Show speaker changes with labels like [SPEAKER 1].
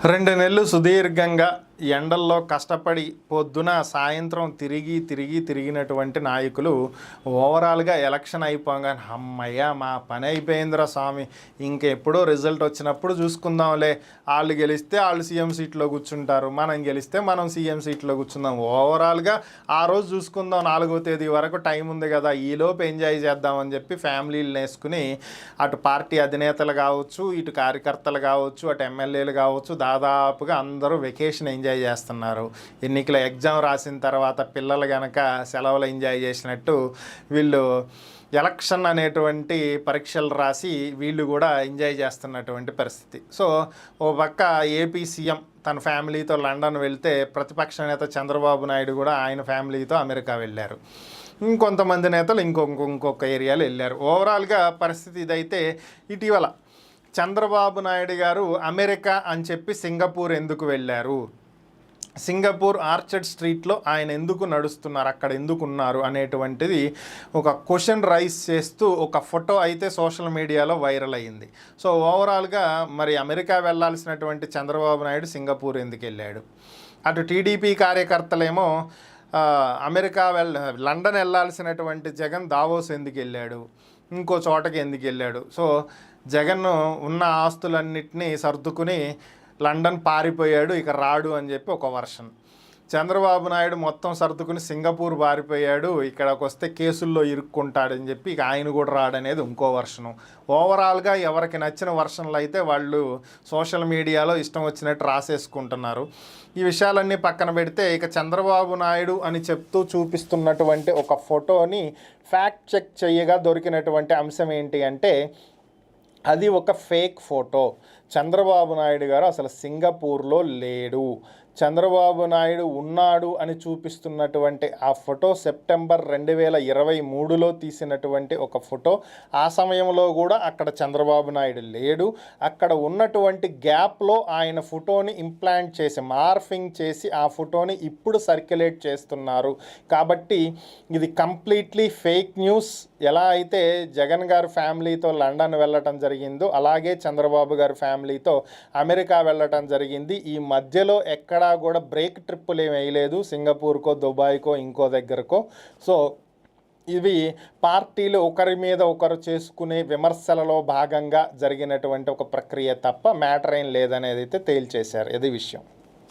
[SPEAKER 1] 2 నెలలు సుదీర్ఘంగా ఎండల్లో కష్టపడి పొద్దున సాయంత్రం తిరిగినటువంటి నాయకులు ఓవరాల్గా ఎలక్షన్ అయిపోగానే అమ్మయ్య మా పని అయిపోయిందిరా స్వామి, ఇంకెప్పుడో రిజల్ట్ వచ్చినప్పుడు చూసుకుందాంలే, వాళ్ళు గెలిస్తే వాళ్ళు సీఎం సీట్లో కూర్చుంటారు, మనం గెలిస్తే మనం సీఎం సీట్లో కూర్చుందాం, ఓవరాల్గా ఆ రోజు చూసుకుందాం, 4వ తేదీ వరకు టైం ఉంది కదా, ఈలోపు ఎంజాయ్ చేద్దామని చెప్పి ఫ్యామిలీలు వేసుకుని అటు పార్టీ అధినేతలు కావచ్చు, ఇటు కార్యకర్తలు కావచ్చు, అటు ఎమ్మెల్యేలు కావచ్చు, దాదాపుగా అందరూ వెకేషన్ ఎంజాయ్ చేస్తున్నారు. ఎన్నికల ఎగ్జామ్ రాసిన తర్వాత పిల్లలు గనక సెలవులు ఎంజాయ్ చేసినట్టు వీళ్ళు ఎలక్షన్ అనేటువంటి పరీక్షలు రాసి వీళ్ళు కూడా ఎంజాయ్ చేస్తున్నటువంటి పరిస్థితి. సో ఓ పక్క ఏపీ సీఎం తన ఫ్యామిలీతో లండన్ వెళ్తే ప్రతిపక్ష నేత చంద్రబాబు నాయుడు కూడా ఆయన ఫ్యామిలీతో అమెరికా వెళ్ళారు. ఇంకొంతమంది నేతలు ఇంకొక ఏరియాలో వెళ్ళారు. ఓవరాల్గా పరిస్థితి ఇదైతే ఇటీవల చంద్రబాబు నాయుడు గారు అమెరికా అని చెప్పి సింగపూర్ ఎందుకు వెళ్ళారు, సింగపూర్ ఆర్చర్డ్ స్ట్రీట్లో ఆయన ఎందుకు నడుస్తున్నారు, అక్కడ ఎందుకు ఉన్నారు అనేటువంటిది ఒక క్వశ్చన్ రైజ్ చేస్తూ ఒక ఫోటో అయితే సోషల్ మీడియాలో వైరల్ అయ్యింది. సో ఓవరాల్గా మరి అమెరికా వెళ్ళాల్సినటువంటి చంద్రబాబు నాయుడు సింగపూర్ ఎందుకు వెళ్ళాడు, అటు టీడీపీ కార్యకర్తలేమో అమెరికా లండన్ వెళ్ళాల్సినటువంటి జగన్ దావోస్ ఎందుకు వెళ్ళాడు, ఇంకో చోటకి ఎందుకు వెళ్ళాడు. సో జగన్ ఉన్న ఆస్తులన్నింటినీ సర్దుకుని లండన్ పారిపోయాడు, ఇక రాడు అని చెప్పి ఒక వర్షన్. చంద్రబాబు నాయుడు మొత్తం సర్దుకుని సింగపూర్ పారిపోయాడు, ఇక్కడికి వస్తే కేసుల్లో ఇరుక్కుంటాడని చెప్పి ఇక ఆయన కూడా రాడనేది ఇంకో వర్షను. ఓవరాల్గా ఎవరికి నచ్చిన వర్షన్లు అయితే వాళ్ళు సోషల్ మీడియాలో ఇష్టం వచ్చినట్టు రాసేసుకుంటున్నారు. ఈ విషయాలన్నీ పక్కన పెడితే ఇక చంద్రబాబు నాయుడు అని చెప్తూ చూపిస్తున్నటువంటి ఒక ఫోటోని ఫ్యాక్ట్ చెక్ చేయగా దొరికినటువంటి అంశం ఏంటి అంటే అది ఒక ఫేక్ ఫోటో. చంద్రబాబు నాయుడు గారు అసలు సింగపూర్లో లేడు, చంద్రబాబు నాయుడు ఉన్నాడు అని చూపిస్తున్నటువంటి ఆ ఫోటో సెప్టెంబర్ 2023లో తీసినటువంటి ఒక ఫోటో. ఆ సమయంలో కూడా అక్కడ చంద్రబాబు నాయుడు లేడు. అక్కడ ఉన్నటువంటి గ్యాప్లో ఆయన ఫోటోని ఇంప్లాంట్ చేసి మార్ఫింగ్ చేసి ఆ ఫోటోని ఇప్పుడు సర్క్యులేట్ చేస్తున్నారు. కాబట్టి ఇది కంప్లీట్లీ ఫేక్ న్యూస్. ఎలా అయితే జగన్ గారు ఫ్యామిలీతో లండన్ వెళ్ళటం జరిగిందో అలాగే చంద్రబాబు గారి ఫ్యామిలీతో అమెరికా వెళ్ళటం జరిగింది. ఈ మధ్యలో ఎక్కడా కూడా బ్రేక్ ట్రిప్పులు ఏమి వేయలేదు సింగపూర్కో దుబాయ్కో ఇంకో దగ్గరకో. సో ఇవి పార్టీలు ఒకరి మీద ఒకరు చేసుకునే విమర్శలలో భాగంగా జరిగినటువంటి ఒక ప్రక్రియ తప్ప మ్యాటర్ ఏం లేదనేది అయితే తేల్చేశారు. ఇది విషయం.